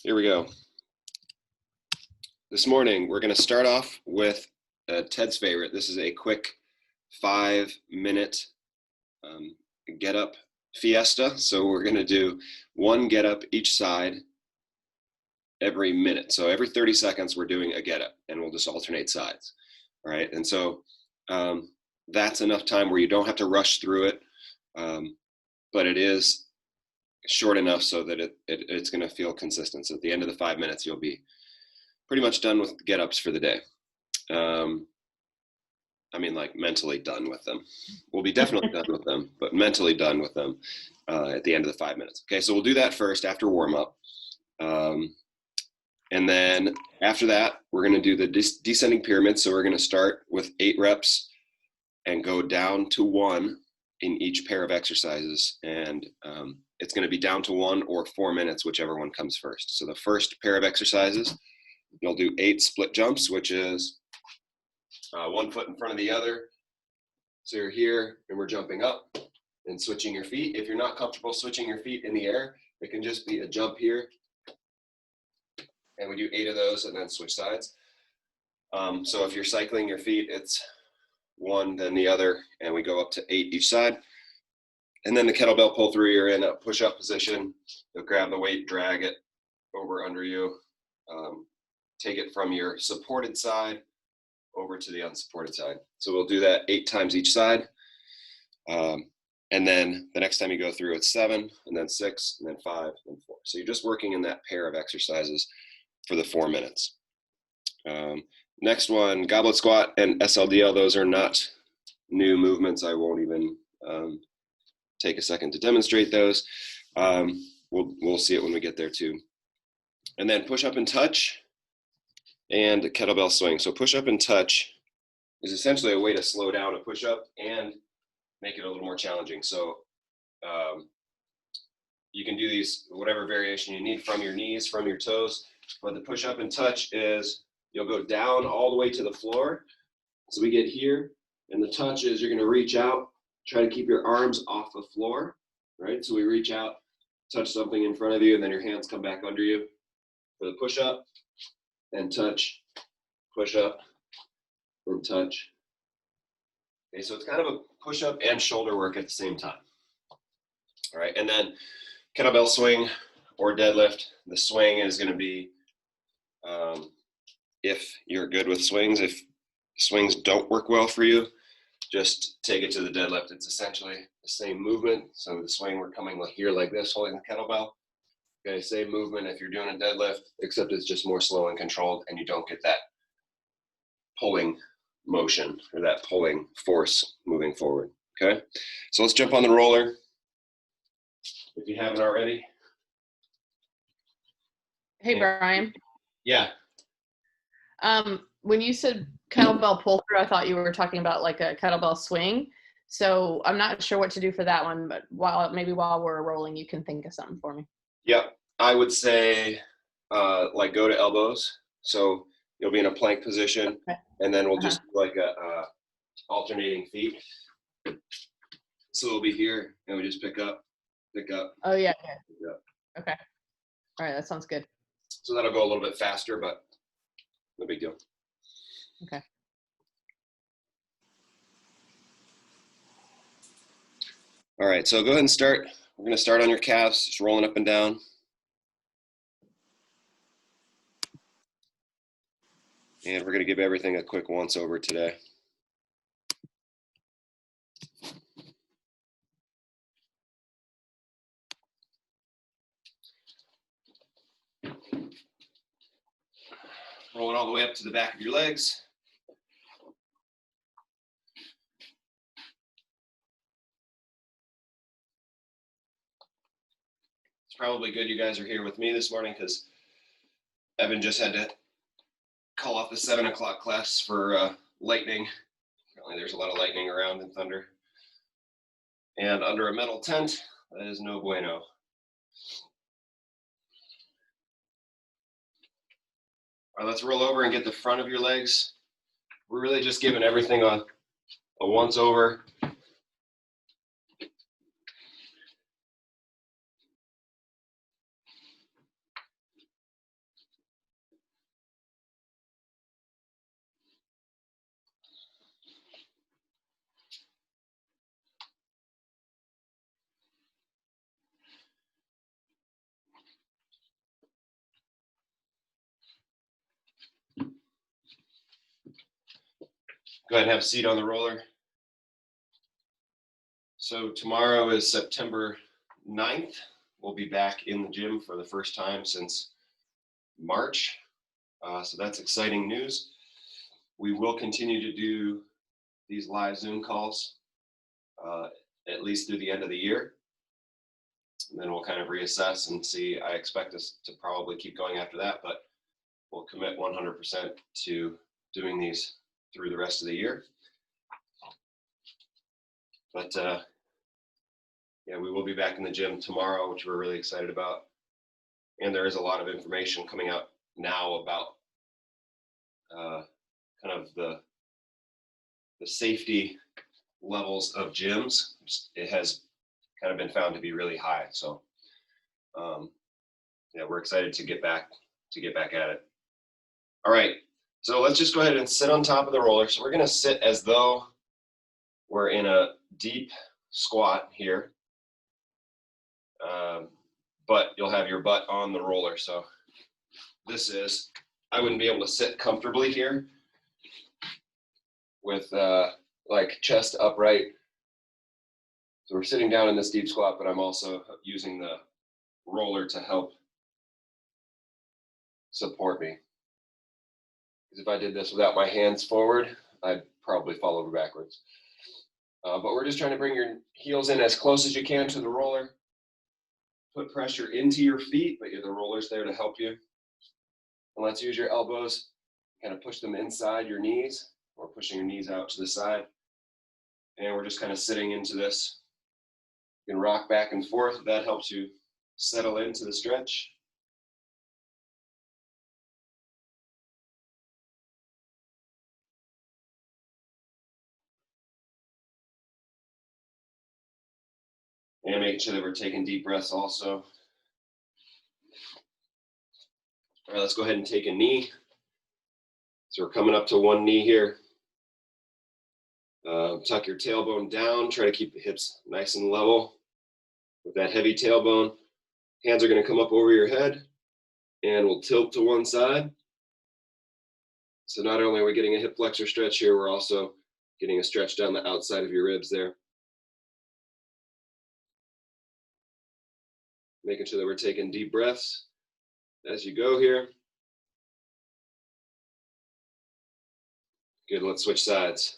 Here we go. This morning, we're going to start off with Ted's favorite. This is a quick 5-minute get up fiesta. So we're going to do one get up each side every minute. So every 30 seconds, we're doing a get up and we'll just alternate sides. All right. And so that's enough time where you don't have to rush through it. But it is short enough so that it's going to feel consistent. So at the end of the 5 minutes, you'll be pretty much done with get-ups for the day. I mean, like mentally done with them. We'll be definitely done with them, but mentally done with them at the end of the 5 minutes. Okay, so we'll do that first after warm-up. And then after that, we're going to do the descending pyramid. So we're going to start with 8 reps and go down to 1 in each pair of exercises. And it's going to be down to 1 or 4 minutes, whichever one comes first. So the first pair of exercises, you'll do 8 split jumps, which is 1 foot in front of the other. So you're here and we're jumping up and switching your feet. If you're not comfortable switching your feet in the air, it can just be a jump here. And we do 8 of those and then switch sides. So if you're cycling your feet, it's 1, then the other, and we go up to 8 each side. And then the kettlebell pull through, you're in a push-up position. You'll grab the weight, drag it over under you. Take it from your supported side over to the unsupported side. So we'll do that 8 times each side. And then the next time you go through, it's 7, and then 6, and then 5, and 4. So you're just working in that pair of exercises for the 4 minutes. Next one, goblet squat and SLDL. Those are not new movements. I won't even take a second to demonstrate those. We'll see it when we get there too. And then push up and touch and kettlebell swing. So push up and touch is essentially a way to slow down a push up and make it a little more challenging. So you can do these, whatever variation you need, from your knees, from your toes. But the push up and touch is you'll go down all the way to the floor. So we get here, and the touch is you're going to reach out, try to keep your arms off the floor, right? So we reach out, touch something in front of you, and then your hands come back under you for the push up and touch, push up and touch. Okay, so it's kind of a push up and shoulder work at the same time. All right, and then kettlebell swing or deadlift. The swing is going to be, if you're good with swings, if swings don't work well for you, just take it to the deadlift. It's essentially the same movement. So the swing, we're coming here like this, holding the kettlebell. Okay, same movement if you're doing a deadlift, except it's just more slow and controlled, and you don't get that pulling motion or that pulling force moving forward. Okay, so let's jump on the roller if you haven't already. Hey, Brian. Yeah. When you said kettlebell pull through, I thought you were talking about like a kettlebell swing. So I'm not sure what to do for that one, but maybe while we're rolling, you can think of something for me. Yep. I would say like go to elbows. So you'll be in a plank position, okay. And then we'll just do like a alternating feet. So we'll be here and we just pick up. Oh yeah. Pick up. Okay. All right. That sounds good. So that'll go a little bit faster, but no big deal. Okay. All right, so go ahead and start. We're going to start on your calves, just rolling up and down. And we're going to give everything a quick once over today. Rolling all the way up to the back of your legs. It's probably good you guys are here with me this morning because Evan just had to call off the 7 o'clock class for lightning. Apparently there's a lot of lightning around and thunder. And under a metal tent, that is no bueno. All right, let's roll over and get the front of your legs. We're really just giving everything a once over. Go ahead and have a seat on the roller. So tomorrow is September 9th. We'll be back in the gym for the first time since March. So that's exciting news. We will continue to do these live Zoom calls at least through the end of the year. And then we'll kind of reassess and see. I expect us to probably keep going after that, but we'll commit 100% to doing these through the rest of the year. But yeah, we will be back in the gym tomorrow, which we're really excited about. And there is a lot of information coming out now about kind of the safety levels of gyms. It has kind of been found to be really high. So yeah, we're excited to get back at it. All right, so let's just go ahead and sit on top of the roller. So we're gonna sit as though we're in a deep squat here, but you'll have your butt on the roller. So I wouldn't be able to sit comfortably here with like chest upright. So we're sitting down in this deep squat, but I'm also using the roller to help support me. Because if I did this without my hands forward, I'd probably fall over backwards. But we're just trying to bring your heels in as close as you can to the roller. Put pressure into your feet, but the roller's there to help you. And let's use your elbows, kind of push them inside your knees, or pushing your knees out to the side. And we're just kind of sitting into this. You can rock back and forth. That helps you settle into the stretch. And making sure that we're taking deep breaths also. All right, let's go ahead and take a knee. So we're coming up to one knee here. Tuck your tailbone down. Try to keep the hips nice and level. With that heavy tailbone, hands are going to come up over your head and we'll tilt to one side. So not only are we getting a hip flexor stretch here, we're also getting a stretch down the outside of your ribs there. Making sure that we're taking deep breaths as you go here. Good, let's switch sides.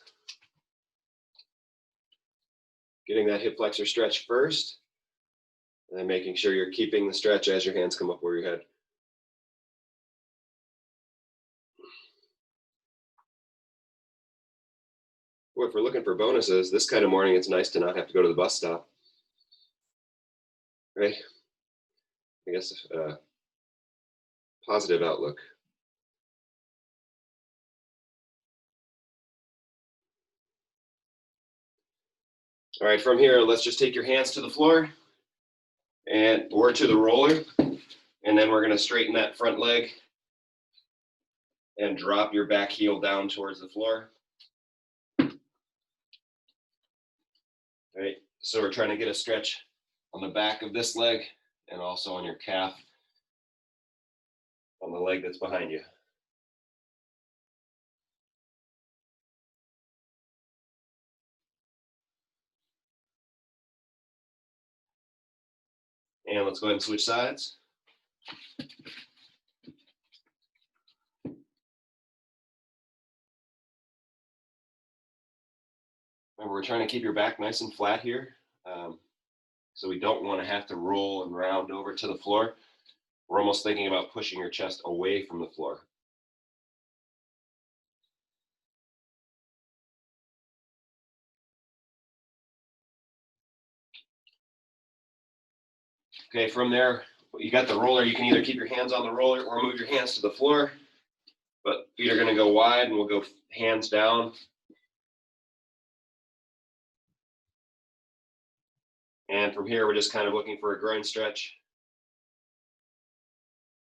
Getting that hip flexor stretch first, and then making sure you're keeping the stretch as your hands come up over your head. Boy, if we're looking for bonuses, this kind of morning, it's nice to not have to go to the bus stop. Right? I guess positive outlook. All right, from here, let's just take your hands to the floor or to the roller, and then we're going to straighten that front leg and drop your back heel down towards the floor. All right, so we're trying to get a stretch on the back of this leg and also on your calf on the leg that's behind you. And let's go ahead and switch sides. Remember, we're trying to keep your back nice and flat here. So we don't want to have to roll and round over to the floor. We're almost thinking about pushing your chest away from the floor. Okay, from there, you got the roller. You can either keep your hands on the roller or move your hands to the floor. But feet are going to go wide, and we'll go hands down. And from here, we're just kind of looking for a groin stretch.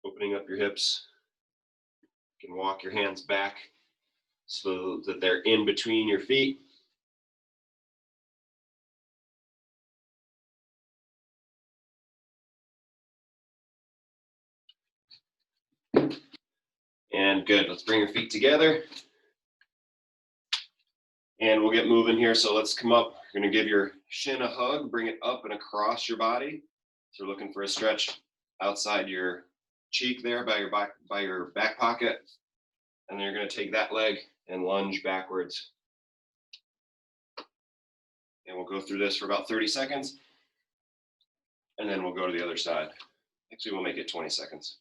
Opening up your hips. You can walk your hands back so that they're in between your feet. And good, let's bring your feet together. And we'll get moving here. So let's come up. You're gonna give your shin a hug, bring it up and across your body. So we're looking for a stretch outside your cheek there by your back pocket. And then you're gonna take that leg and lunge backwards. And we'll go through this for about 30 seconds. And then we'll go to the other side. Actually, we'll make it 20 seconds.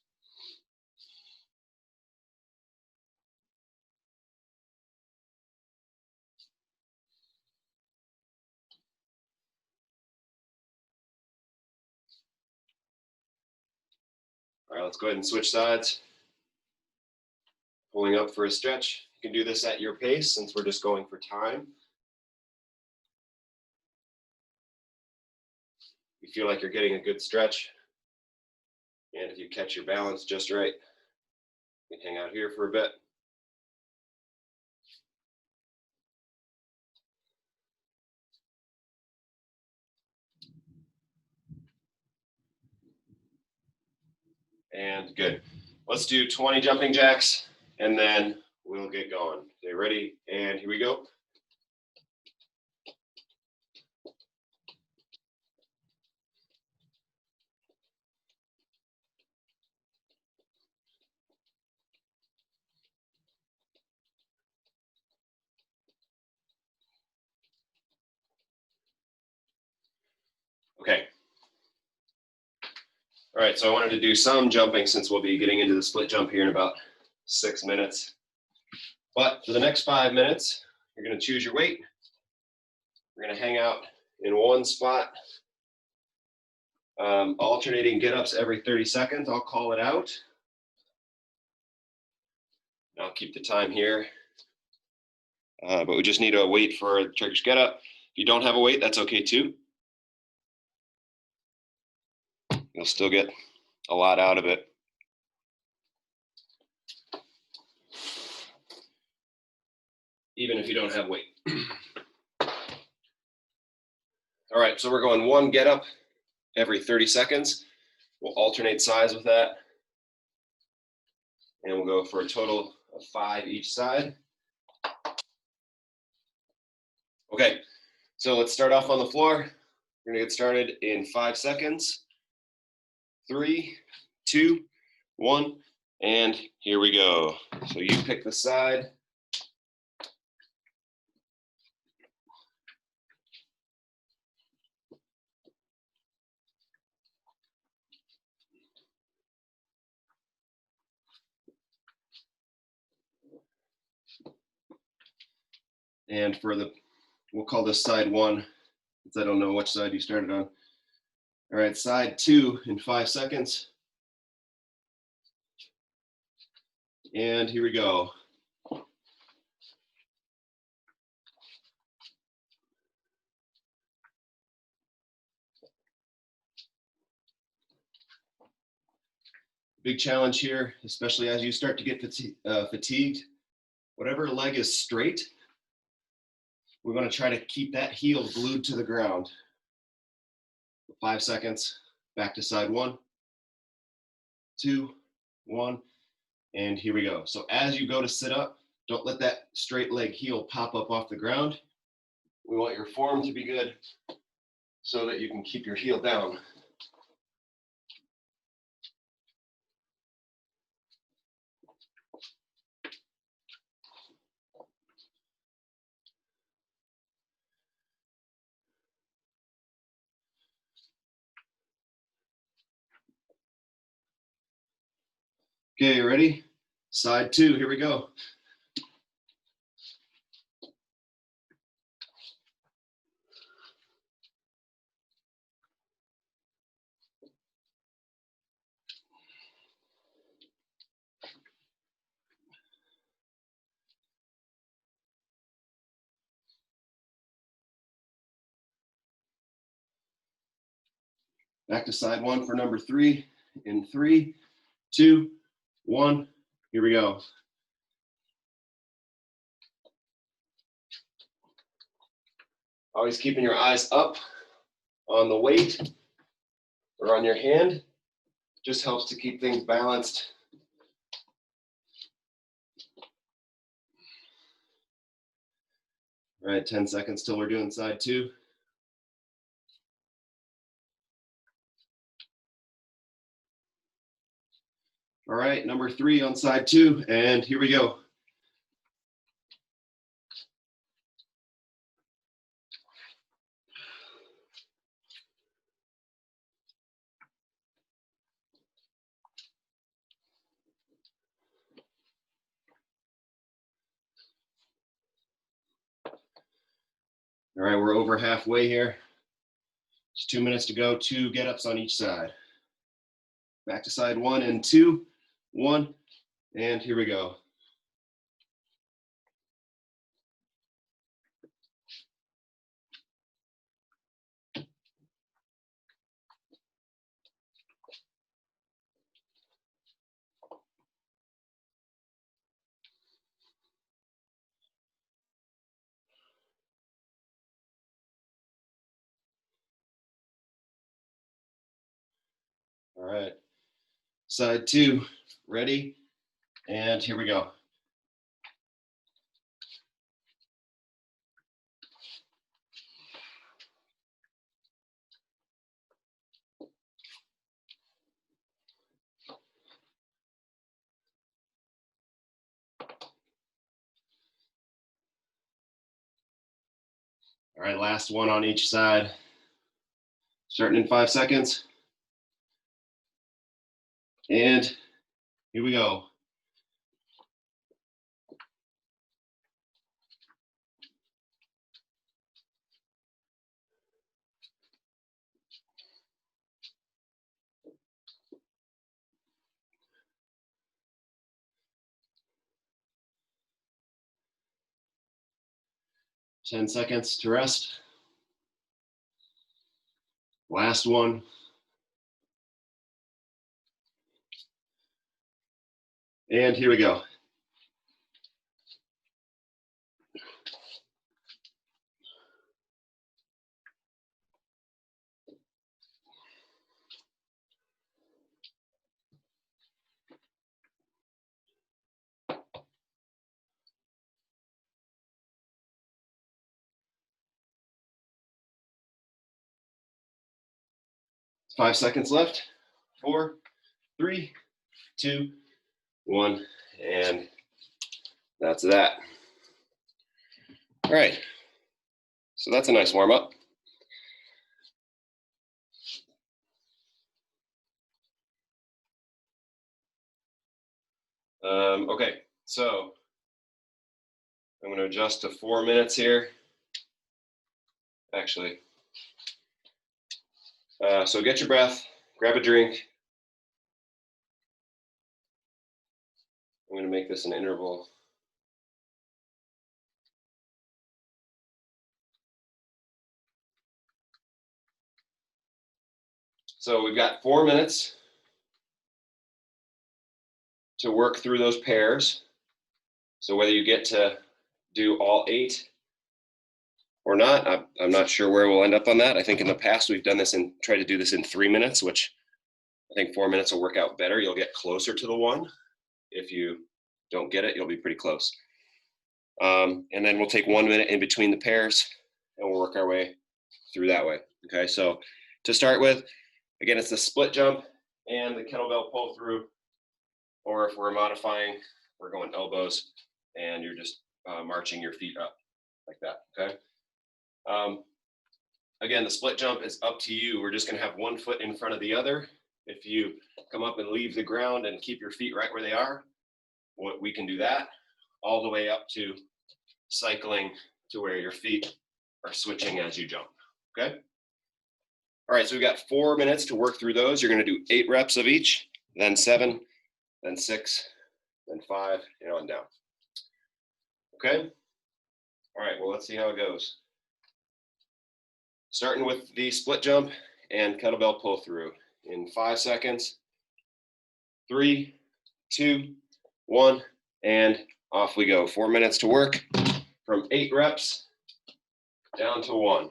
All right, let's go ahead and switch sides. Pulling up for a stretch. You can do this at your pace since we're just going for time. You feel like you're getting a good stretch. And if you catch your balance just right, you can hang out here for a bit. And good. Let's do 20 jumping jacks and then we'll get going. Okay, ready? And here we go. Okay. All right, so I wanted to do some jumping since we'll be getting into the split jump here in about 6 minutes. But for the next 5 minutes, you're gonna choose your weight. We're gonna hang out in one spot, alternating get-ups every 30 seconds. I'll call it out. I'll keep the time here. But we just need a weight for a Turkish get-up. If you don't have a weight, that's okay too. You'll still get a lot out of it. Even if you don't have weight. All right, so we're going one get up every 30 seconds. We'll alternate sides with that. And we'll go for a total of 5 each side. Okay, so let's start off on the floor. We're gonna get started in 5 seconds. 3, 2, 1, and here we go. So you pick the side. And for the, we'll call this side 1, since I don't know which side you started on. All right, side 2 in 5 seconds. And here we go. Big challenge here, especially as you start to get fatigued. Whatever leg is straight, we're going to try to keep that heel glued to the ground. 5 seconds, back to side 1, 2, 1, and here we go. So as you go to sit up, don't let that straight leg heel pop up off the ground. We want your form to be good so that you can keep your heel down. Okay, you ready? Side 2, here we go. Back to side 1 for number 3 in 3, 2, 1, here we go. Always keeping your eyes up on the weight or on your hand. Just helps to keep things balanced. All right, 10 seconds till we're doing side 2. All right, number 3 on side 2, and here we go. All right, we're over halfway here. Just 2 minutes to go, 2 get-ups on each side. Back to side 1 and 2, 1, and here we go. All right, side 2, ready, and here we go. All right, last one on each side. Starting in 5 seconds. And here we go. Ten seconds to rest. Last one. And here we go. Five seconds left. 4, 3, 2, 1, and that's that. All right, so that's a nice warm up. Okay, so I'm going to adjust to 4 minutes here. Actually, so get your breath, grab a drink. I'm going to make this an interval. So we've got 4 minutes to work through those pairs. So whether you get to do all 8 or not, I'm not sure where we'll end up on that. I think in the past we've done this and tried to do this in 3 minutes, which I think 4 minutes will work out better. You'll get closer to the 1. If you don't get it, you'll be pretty close. And then we'll take 1 minute in between the pairs and we'll work our way through that way. Okay, so to start with, again, it's the split jump and the kettlebell pull through, or if we're modifying, we're going elbows and you're just marching your feet up like that, okay? Again, the split jump is up to you. We're just gonna have one foot in front of the other. If you come up and leave the ground and keep your feet right where they are, we can do that all the way up to cycling to where your feet are switching as you jump, okay? All right, so we've got 4 minutes to work through those. You're gonna do 8 reps of each, then 7, then 6, then 5, and on down. Okay? All right, well, let's see how it goes. Starting with the split jump and kettlebell pull through in 5 seconds. 3, 2, 1, and off we go. 4 minutes to work from 8 reps down to 1.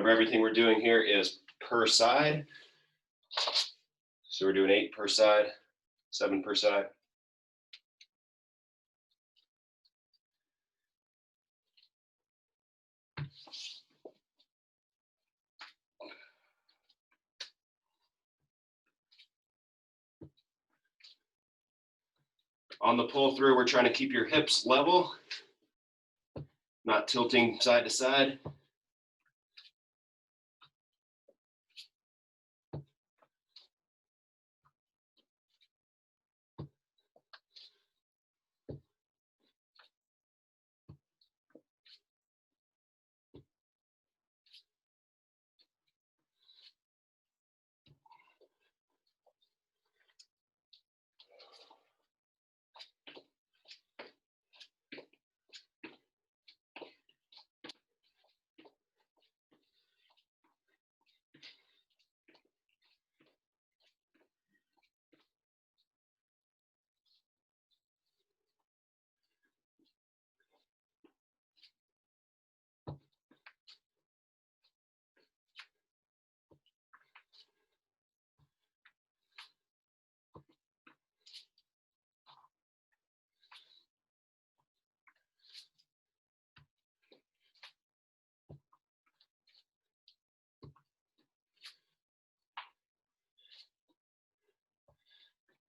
Remember, everything we're doing here is per side. So we're doing 8 per side, 7 per side. On the pull through, we're trying to keep your hips level, not tilting side to side.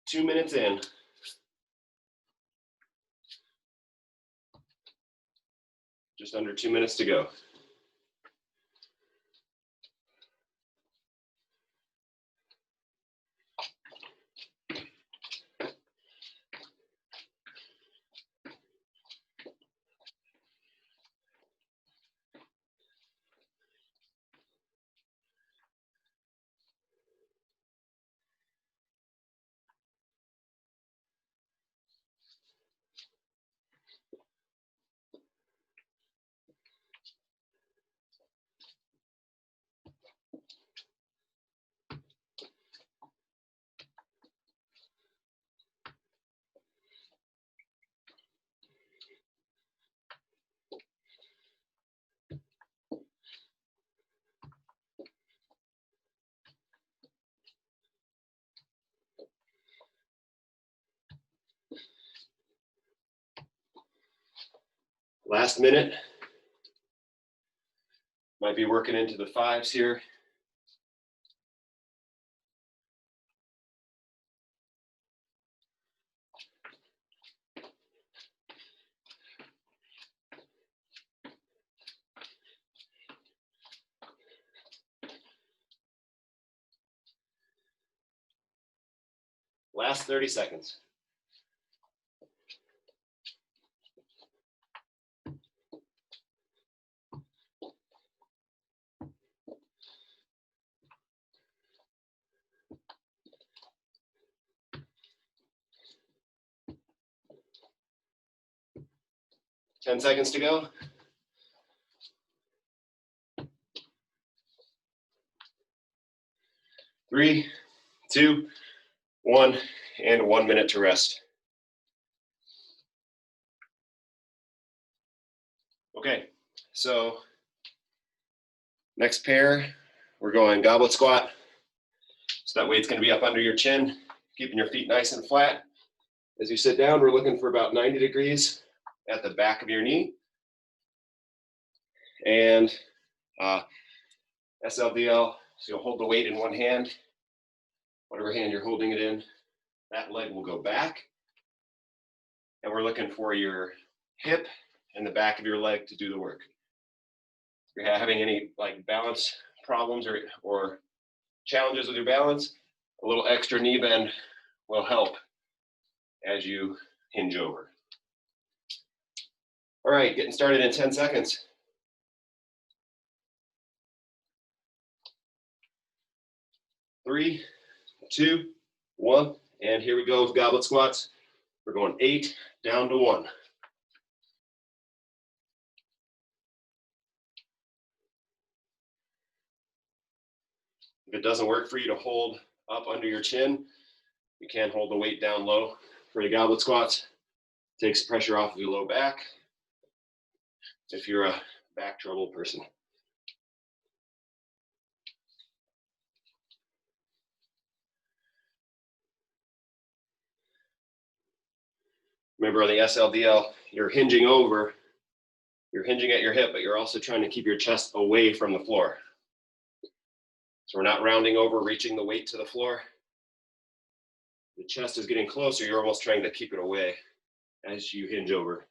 Two minutes in. Just under 2 minutes to go. Last minute. Might be working into the 5s here. Last 30 seconds. Ten seconds to go. 3, 2, 1, and 1 minute to rest. Okay, so next pair, we're going goblet squat. So that weight's gonna be up under your chin, keeping your feet nice and flat. As you sit down, we're looking for about 90 degrees at the back of your knee. And SLDL, so you'll hold the weight in one hand. Whatever hand you're holding it in, that leg will go back. And we're looking for your hip and the back of your leg to do the work. If you're having any like balance problems or challenges with your balance, a little extra knee bend will help as you hinge over. All right, getting started in 10 seconds. 3, 2, 1, and here we go with goblet squats. We're going 8 down to 1. If it doesn't work for you to hold up under your chin, you can hold the weight down low for the goblet squats. Takes the pressure off of your low back if you're a back trouble person. Remember on the SLDL, you're hinging over, you're hinging at your hip, but you're also trying to keep your chest away from the floor. So we're not rounding over, reaching the weight to the floor. The chest is getting closer, you're almost trying to keep it away as you hinge over.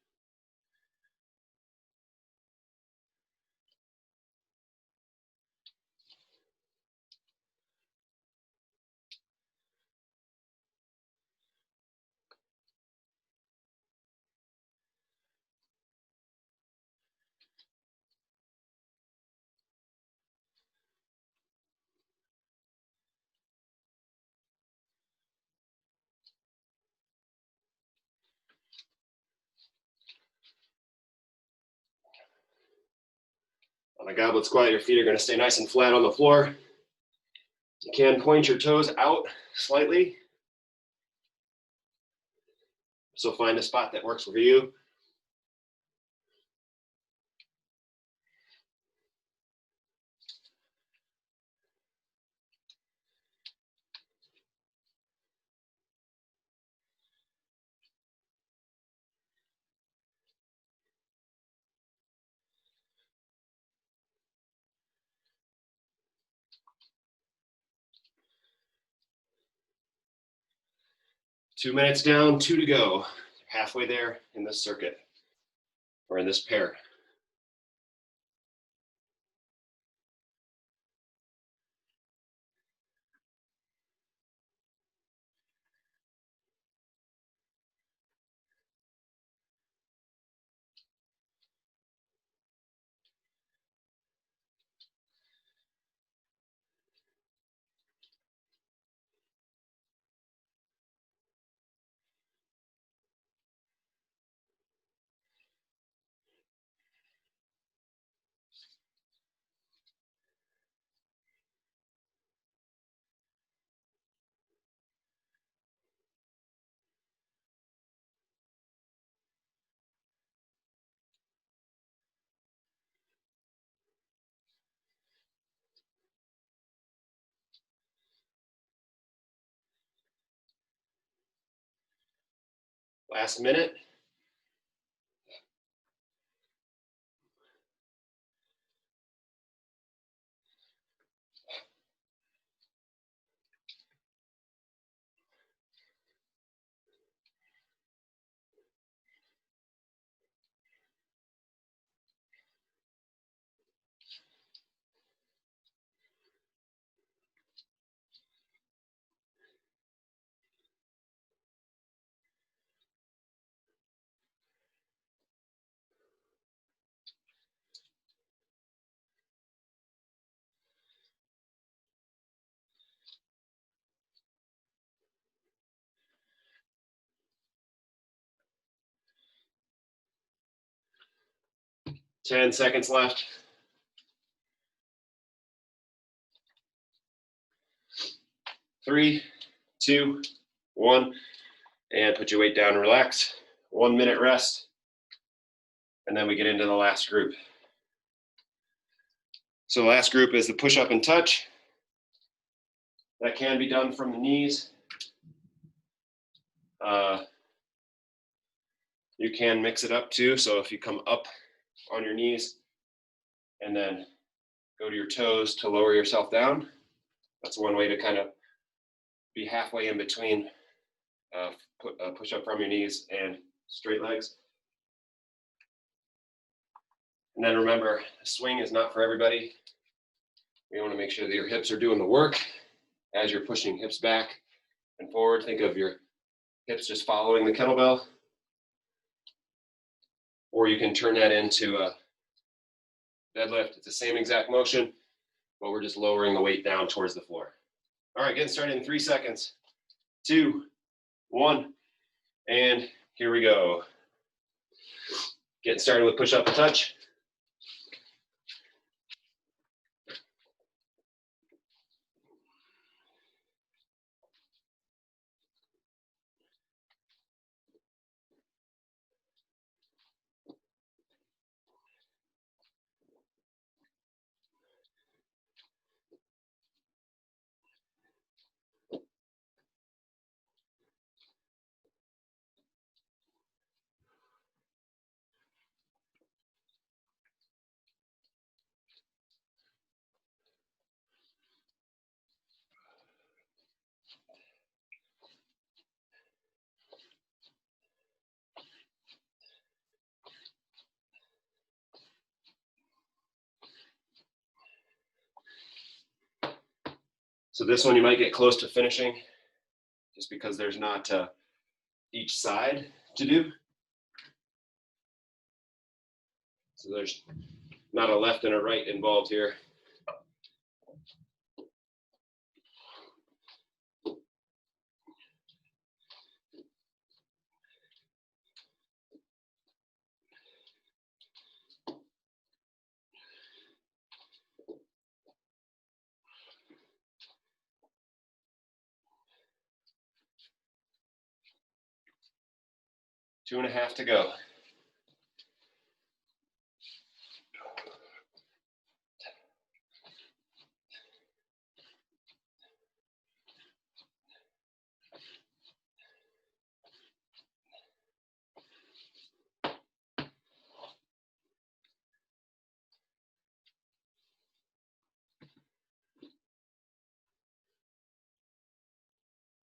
On a goblet squat, your feet are going to stay nice and flat on the floor. You can point your toes out slightly. So find a spot that works for you. Two minutes down, 2 to go. Halfway there in this circuit or in this pair. Last minute. Ten seconds left. 3, 2, 1, and put your weight down and relax. 1 minute rest, and then we get into the last group. So the last group is the push up and touch. That can be done from the knees. You can mix it up too. So if you come up on your knees and then go to your toes to lower yourself down, that's one way to kind of be halfway in between push up from your knees and straight legs. And then remember, the swing is not for everybody. You want to make sure that your hips are doing the work as you're pushing hips back and forward. Think of your hips just following the kettlebell. Or you can turn that into a deadlift. It's the same exact motion, but we're just lowering the weight down towards the floor. All right, getting started in 3 seconds. 2, 1, and here we go. Getting started with push up and touch. So this one you might get close to finishing just because there's not each side to do. So there's not a left and a right involved here. Two and a half to go.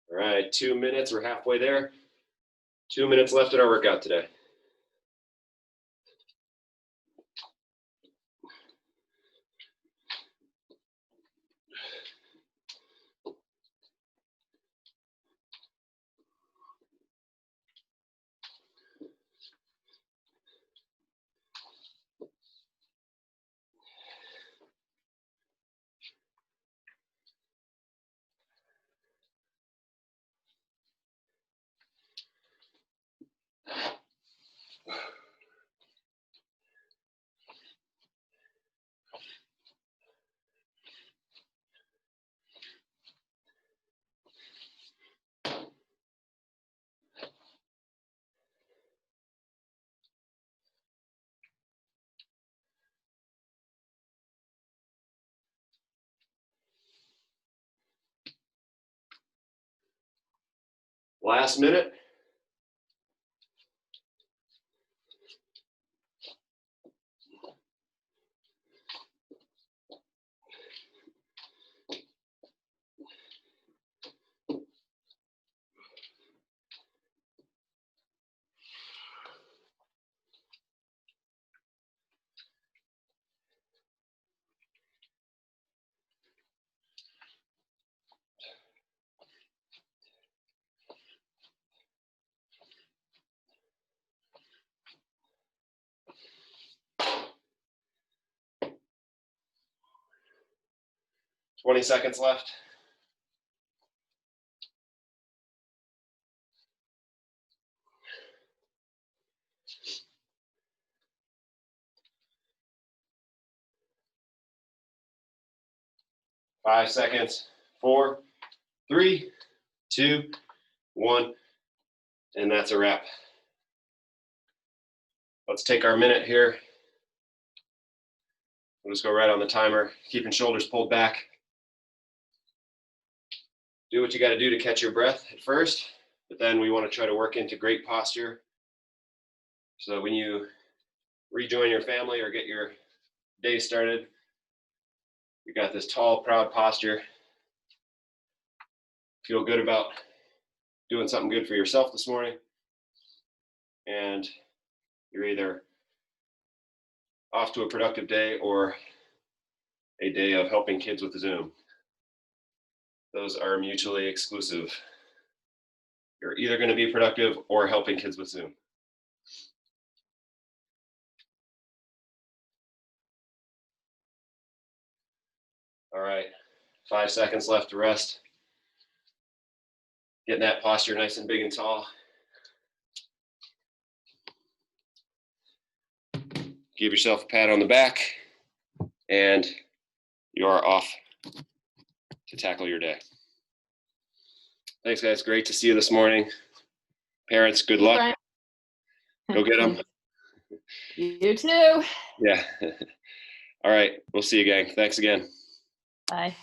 All right, 2 minutes, we're halfway there. 2 minutes left in our workout today. Last minute. Twenty seconds left. Five seconds. 4, 3, 2, 1, and that's a wrap. Let's take our minute here. We'll just go right on the timer, keeping shoulders pulled back. Do what you got to do to catch your breath at first, but then we want to try to work into great posture. So when you rejoin your family or get your day started, you got this tall, proud posture. Feel good about doing something good for yourself this morning. And you're either off to a productive day or a day of helping kids with Zoom. Those are mutually exclusive. You're either going to be productive or helping kids with Zoom. All right, 5 seconds left to rest. Getting that posture nice and big and tall. Give yourself a pat on the back, and you are off to tackle your day. Thanks, guys. Great to see you this morning. Parents, good luck. Brian. Go get them. You too. Yeah. All right. We'll see you, gang. Thanks again. Bye.